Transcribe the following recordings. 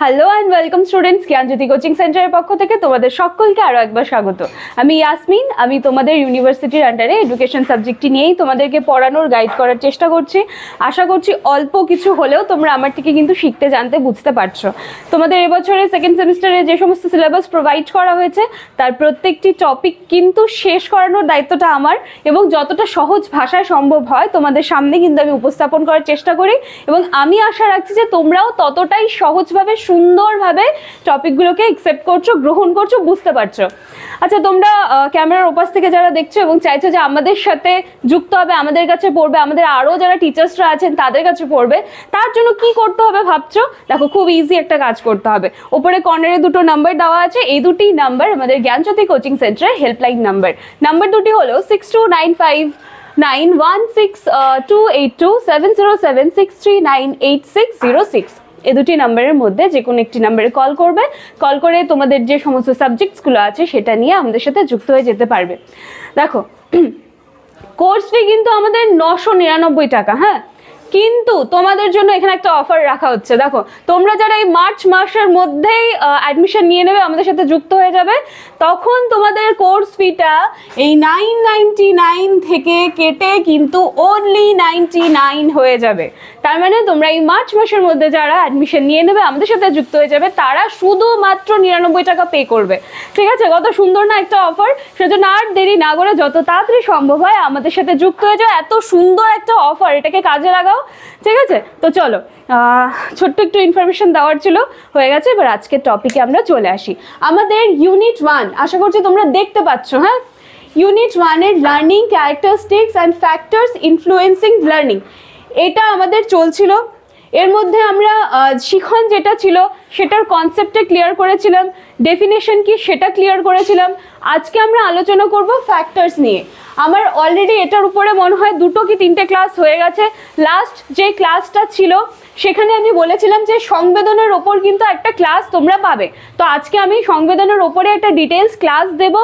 Hello and welcome students, Gyanjyoti coaching সেন্টারের পক্ষ থেকে তোমাদের সকলকে আরও একবার স্বাগত। আমি ইয়াসমিন, আমি তোমাদের ইউনিভার্সিটির আন্ডারে এডুকেশন সাবজেক্টটি নিয়েই তোমাদেরকে পড়ানোর গাইড করার চেষ্টা করছি। আশা করছি অল্প কিছু হলেও তোমরা আমার থেকে কিন্তু শিখতে জানতে বুঝতে পারছো। তোমাদের এবছরে সেকেন্ড সেমিস্টারে যে সমস্ত সিলেবাস প্রোভাইড করা হয়েছে তার প্রত্যেকটি টপিক কিন্তু শেষ করানোর দায়িত্বটা আমার, এবং যতটা সহজ ভাষায় সম্ভব হয় তোমাদের সামনে কিন্তু আমি উপস্থাপন করার চেষ্টা করি, এবং আমি আশা রাখছি যে তোমরাও ততটাই সহজভাবে সুন্দরভাবে টপিকগুলোকে অ্যাকসেপ্ট করছো, গ্রহণ করছো, বুঝতে পারছো। আচ্ছা, তোমরা ক্যামেরার ওপাশ থেকে যারা দেখছো এবং চাইছো যে আমাদের সাথে যুক্ত হবে, আমাদের কাছে পড়বে, আমাদের আরও যারা টিচার্সরা আছেন তাদের কাছে পড়বে, তার জন্য কি করতে হবে ভাবছো? দেখো, খুব ইজি একটা কাজ করতে হবে। ওপরে কর্নারে দুটো নাম্বার দেওয়া আছে, এই দুটি নাম্বার আমাদের জ্ঞানজ্যোতি কোচিং সেন্টারের হেল্পলাইন নাম্বার দুটি হলো 62959162827076398606। এই দুটি নাম্বারের মধ্যে যে কোনো একটি নাম্বারে কল করবে। কল করে তোমাদের যে সমস্ত সাবজেক্টসগুলো আছে সেটা নিয়ে আমাদের সাথে যুক্ত হয়ে যেতে পারবে। দেখো, কোর্স ফি কিন্তু আমাদের 999 টাকা। হ্যাঁ, কিন্তু তোমাদের জন্য এখানে একটা অফার রাখা হচ্ছে। দেখো, তোমরা যারা এই মার্চ মাসের মধ্যেই অ্যাডমিশন নিয়ে নেবে, আমাদের সাথে যুক্ত হয়ে যাবে, তখন তোমাদের কোর্স ফিটা এই 999 থেকে কেটে কিন্তু অনলি 99 হয়ে যাবে। তার মানে তোমরা এই মার্চ মাসের মধ্যে যারা অ্যাডমিশন নিয়ে নেবে, আমাদের সাথে যুক্ত হয়ে যাবে, তারা শুধুমাত্র 99 টাকা পে করবে। ঠিক আছে? কত সুন্দর না একটা অফার! সেজন্য আর দেরি না করে যত তাড়াতাড়ি সম্ভব হয় আমাদের সাথে যুক্ত হয়ে যাও। এত সুন্দর একটা অফার, এটাকে কাজে লাগাও। ঠিক আছে? তো চলো, ছোট্ট একটু ইনফরমেশন দেওয়ার ছিল, হয়ে গেছে। এবার আজকের টপিকে আমরা চলে আসি। আমাদের ইউনিট 1 আশা করছি তোমরা দেখতে পাচ্ছ। হ্যাঁ, ইউনিট 1 এর learning characteristics and factors influencing learning, এটা আমাদের চলছিল। এর মধ্যে আমরা শিখন যেটা ছিল সেটার কনসেপ্টটা ক্লিয়ার করেছিলাম, ডেফিনেশন কি সেটা ক্লিয়ার করেছিলাম। আজকে আমরা আলোচনা করব ফ্যাক্টরস নিয়ে। আমার অলরেডি এটার উপরে মনে হয় 2 কি 3টে ক্লাস হয়ে গেছে। লাস্ট যে ক্লাসটা ছিল সেখানে আমি বলেছিলাম যে সংবেদনের ওপর কিন্তু একটা ক্লাস তোমরা পাবে। তো আজকে আমি সংবেদনের ওপরে একটা ডিটেলস ক্লাস দেব।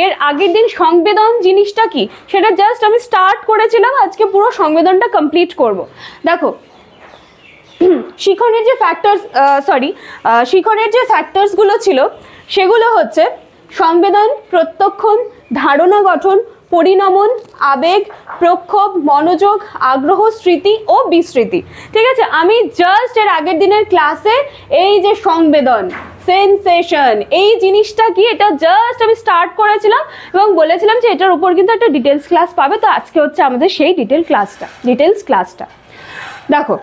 এর আগের দিন সংবেদন জিনিসটা কি সেটা জাস্ট আমি স্টার্ট করেছিলাম, আজকে পুরো সংবেদনটা কমপ্লিট করব। দেখো, শিখনের যে ফ্যাক্টরসগুলো ছিল সেগুলো হচ্ছে সংবেদন, প্রত্যক্ষণ, ধারণা গঠন, পরিণমন, আবেগ, প্রক্ষোভ, মনোযোগ, আগ্রহ, স্মৃতি ও বিস্মৃতি। ঠিক আছে? আমি জাস্ট এর আগের দিনের ক্লাসে এই যে সংবেদন, সেন্সেশন, এই জিনিসটা কি এটা জাস্ট আমি স্টার্ট করেছিলাম এবং বলেছিলাম যে এটার উপর কিন্তু একটা ডিটেলস ক্লাস পাবে। তো আজকে হচ্ছে আমাদের সেই ডিটেলস ক্লাসটা। দেখো,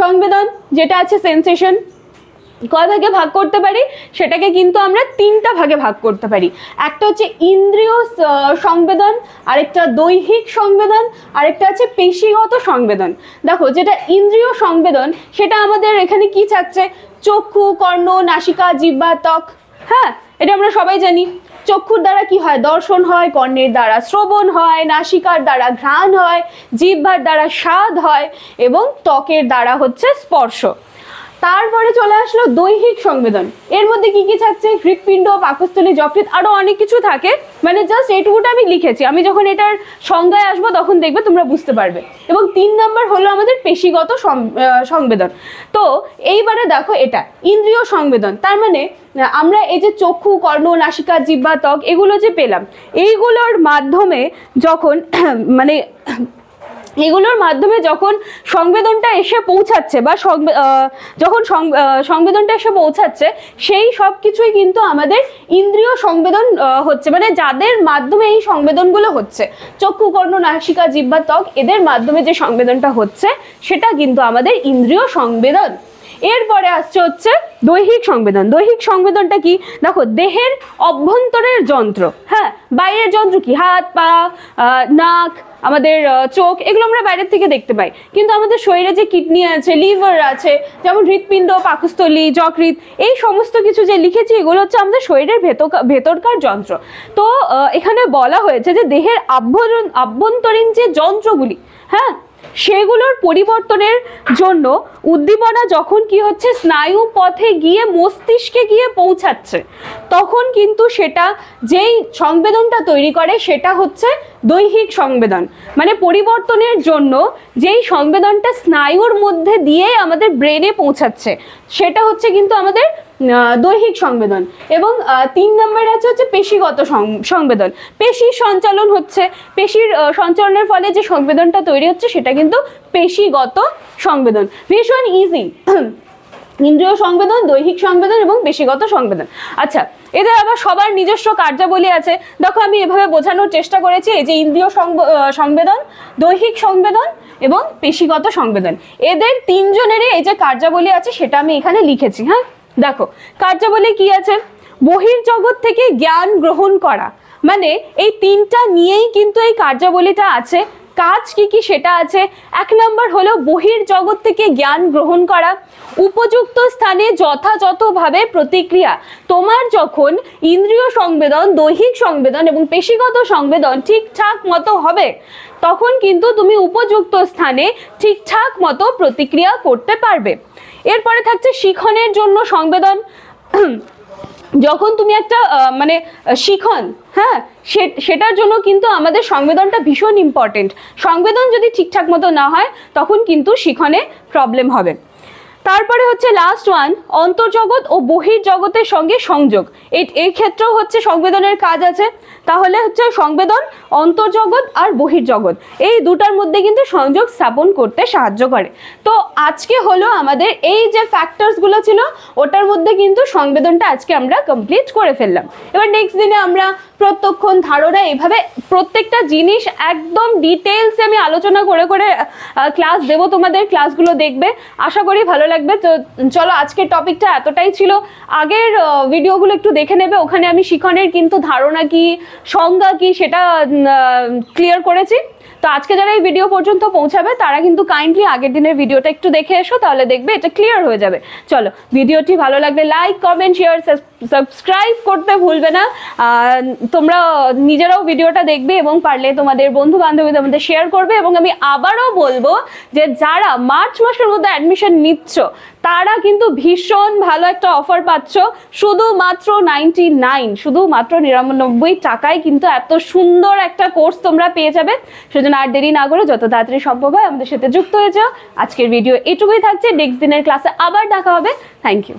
সংবেদন যেটা আছে সেন্সেশন, কয় ভাগে ভাগ করতে পারি? সেটাকে কিন্তু আমরা 3টা ভাগে ভাগ করতে পারি। একটা হচ্ছে ইন্দ্রিয় সংবেদন, আরেকটা দৈহিক সংবেদন, আরেকটা আছে পেশিগত সংবেদন। দেখো, যেটা ইন্দ্রিয় সংবেদন সেটা আমাদের এখানে কি থাকছে? চক্ষু, কর্ণ, নাসিকা, জিহ্বা, ত্বক। হ্যাঁ, এটা আমরা সবাই জানি। চক্ষুর দ্বারা কি হয়? দর্শন হয়, কর্ণের দ্বারা শ্রবণ হয়, নাসিকার দ্বারা ঘ্রাণ হয়, জিহ্বার দ্বারা স্বাদ হয়, এবং ত্বকের দ্বারা হচ্ছে স্পর্শ। তারপরে চলে আসলো দৈহিক সংবেদন। এর মধ্যে কি কি থাকছে? হৃৎপিণ্ড, পাকস্থলী, যকৃৎ, আরো অনেক কিছু থাকে। মানে জাস্ট এইটুকুটা আমি লিখেছি, আমি যখন এটার সংজ্ঞায় আসবো তখন দেখবে তোমরা বুঝতে পারবে। এবং 3 নম্বর হলো আমাদের পেশিগত সংবেদন। তো এইবারে দেখো, এটা ইন্দ্রিয় সংবেদন। তার মানে আমরা এই যে চক্ষু, কর্ণ, নাসিকা, জিহ্বা, ত্বক এগুলো যে পেলাম, এইগুলোর মাধ্যমে যখন যখন সংবেদনটা এসে পৌঁছাচ্ছে বা যখন সংবেদনটা এসে পৌঁছাচ্ছে, সেই সব কিছুই কিন্তু আমাদের ইন্দ্রিয় সংবেদন হচ্ছে। মানে যাদের মাধ্যমে এই সংবেদনগুলো হচ্ছে, চক্ষু, কর্ণ, নাসিকা, জিহ্বা, ত্বক, এদের মাধ্যমে যে সংবেদনটা হচ্ছে সেটা কিন্তু আমাদের ইন্দ্রিয় সংবেদন। এরপরে আসছে হচ্ছে দৈহিক সংবেদন। দৈহিক সংবেদনটা কি? দেখো, দেহের অভ্যন্তরের যন্ত্র। হ্যাঁ, বাইরের যন্ত্র কি? হাত, পা, নাক, আমাদের চোখ, এগুলো আমরা বাইরের থেকে দেখতে পাই। কিন্তু আমাদের শরীরে যে কিডনি আছে, লিভার আছে, যেমন হৃৎপিণ্ড, পাকস্থলী, যকৃৎ, এই সমস্ত কিছু যে লিখেছি এগুলো হচ্ছে আমাদের শরীরের ভেতরকার যন্ত্র। তো এখানে বলা হয়েছে যে দেহের আভ্যন্তরীণ যে যন্ত্রগুলি, হ্যাঁ, সেগুলোর পরিবর্তনের জন্য উদ্দীপনা যখন কি হচ্ছে স্নায়ু পথে গিয়ে মস্তিষ্কে গিয়ে পৌঁছাচ্ছে, তখন কিন্তু সেটা যেই সংবেদনটা তৈরি করে সেটা হচ্ছে দৈহিক সংবেদন, মানে পরিবর্তনের জন্য যেই সংবেদনটা স্নায়ুর মধ্যে দিয়ে আমাদের ব্রেনে পৌঁছাচ্ছে সেটা হচ্ছে কিন্তু আমাদের দৈহিক সংবেদন। এবং 3 নম্বরে আছে হচ্ছে পেশিগত সংবেদন। পেশির সঞ্চালন হচ্ছে, পেশির সঞ্চালনের ফলে যে সংবেদনটা তৈরি হচ্ছে সেটা কিন্তু পেশিগত সংবেদন। ভীষণ ইজি, ইন্দ্রিয় সংবেদন, দৈহিক সংবেদন এবং পেশিগত সংবেদন। আচ্ছা, এদের আবার সবার নিজস্ব কার্যাবলী আছে। দেখো আমি এভাবে বোঝানোর চেষ্টা করেছি, এই যে ইন্দ্রিয় সংবেদন, দৈহিক সংবেদন এবং পেশিগত সংবেদন, এদের 3 জনেরই এই যে কার্যাবলী আছে সেটা আমি এখানে লিখেছি। হ্যাঁ, দেখো কার্যাবলী কি আছে, বহির্জগৎ থেকে জ্ঞান গ্রহণ করা, মানে এই 3টা নিয়েই কিন্তু এই কার্যাবলীটা আছে। কাজ কি কি সেটা আছে। 1 নম্বর হলো বহির্জগৎ থেকে জ্ঞান গ্রহণ করা, উপযুক্ত স্থানে যথাযথভাবে প্রতিক্রিয়া। তোমার যখন ইন্দ্রিয় সংবেদন, দৈহিক সংবেদন এবং পেশিগত সংবেদন ঠিকঠাক মতো হবে তখন কিন্তু তুমি উপযুক্ত স্থানে ঠিকঠাক মতো প্রতিক্রিয়া করতে পারবে। এরপরে থাকছে শিখনের জন্য সংবেদন। যখন তুমি একটা মানে শিখন, হ্যাঁ, সেটার জন্য কিন্তু আমাদের সংবেদনটা ভীষণ ইম্পর্টেন্ট। সংবেদন যদি ঠিকঠাক মতো না হয় তখন কিন্তু শিখনে প্রবলেম হবে। তারপরে হচ্ছে লাস্ট ওয়ান, অন্তর্জগৎ ও বহির্জগতের সঙ্গে সংযোগ। এই ক্ষেত্রেও হচ্ছে সংবেদনের কাজ আছে। তাহলে হচ্ছে সংবেদন অন্তর্জগৎ আর বহির্জগৎ এই দুটার মধ্যে কিন্তু সংযোগ স্থাপন করতে সাহায্য করে। তো আজকে হলো আমাদের এই যে ফ্যাক্টরসগুলো ছিল ওটার মধ্যে কিন্তু সংবেদনটা আজকে আমরা কমপ্লিট করে ফেললাম। এবার নেক্সট দিনে আমরা প্রত্যক্ষণ, ধারণা, এভাবে প্রত্যেকটা জিনিস একদম ডিটেলসে আমি আলোচনা করে করে ক্লাস দেবো তোমাদের। ক্লাসগুলো দেখবে, আশা করি ভালো লাগবে। তো চলো আজকের টপিকটা এতটাই ছিল। আগের ভিডিওগুলো একটু দেখে নেবে, ওখানে আমি শিখনের কিন্তু ধারণা কি, সংজ্ঞা কি সেটা ক্লিয়ার করেছি। তো আজকে যারা এই ভিডিও পর্যন্ত পৌঁছাবে তারা কিন্তু কাইন্ডলি আগের দিনের ভিডিওটা একটু দেখে এসো, তাহলে দেখবে এটা ক্লিয়ার হয়ে যাবে। চলো, ভিডিওটি ভালো লাগলে লাইক, কমেন্ট, শেয়ার, সাবস্ক্রাইব করতে ভুলবে না। তোমরা নিজেরাও ভিডিওটা দেখবে এবং পারলে তোমাদের বন্ধু বান্ধবীদের মধ্যে শেয়ার করবে। এবং আমি আবারও বলবো যে যারা মার্চ মাসের মধ্যে অ্যাডমিশন নিচ্ছ তারা কিন্তু ভীষণ ভালো একটা অফার পাচ্ছ। শুধুমাত্র 99, শুধুমাত্র 99 টাকায় কিন্তু এত সুন্দর একটা কোর্স তোমরা পেয়ে যাবে। সেজন্য আর দেরি না করে যত তাড়াতাড়ি সম্ভব হয় আমাদের সাথে যুক্ত হয়ে যাও। আজকের ভিডিও এটুকুই থাকছে, নেক্সট দিনের ক্লাসে আবার দেখা হবে। Thank you.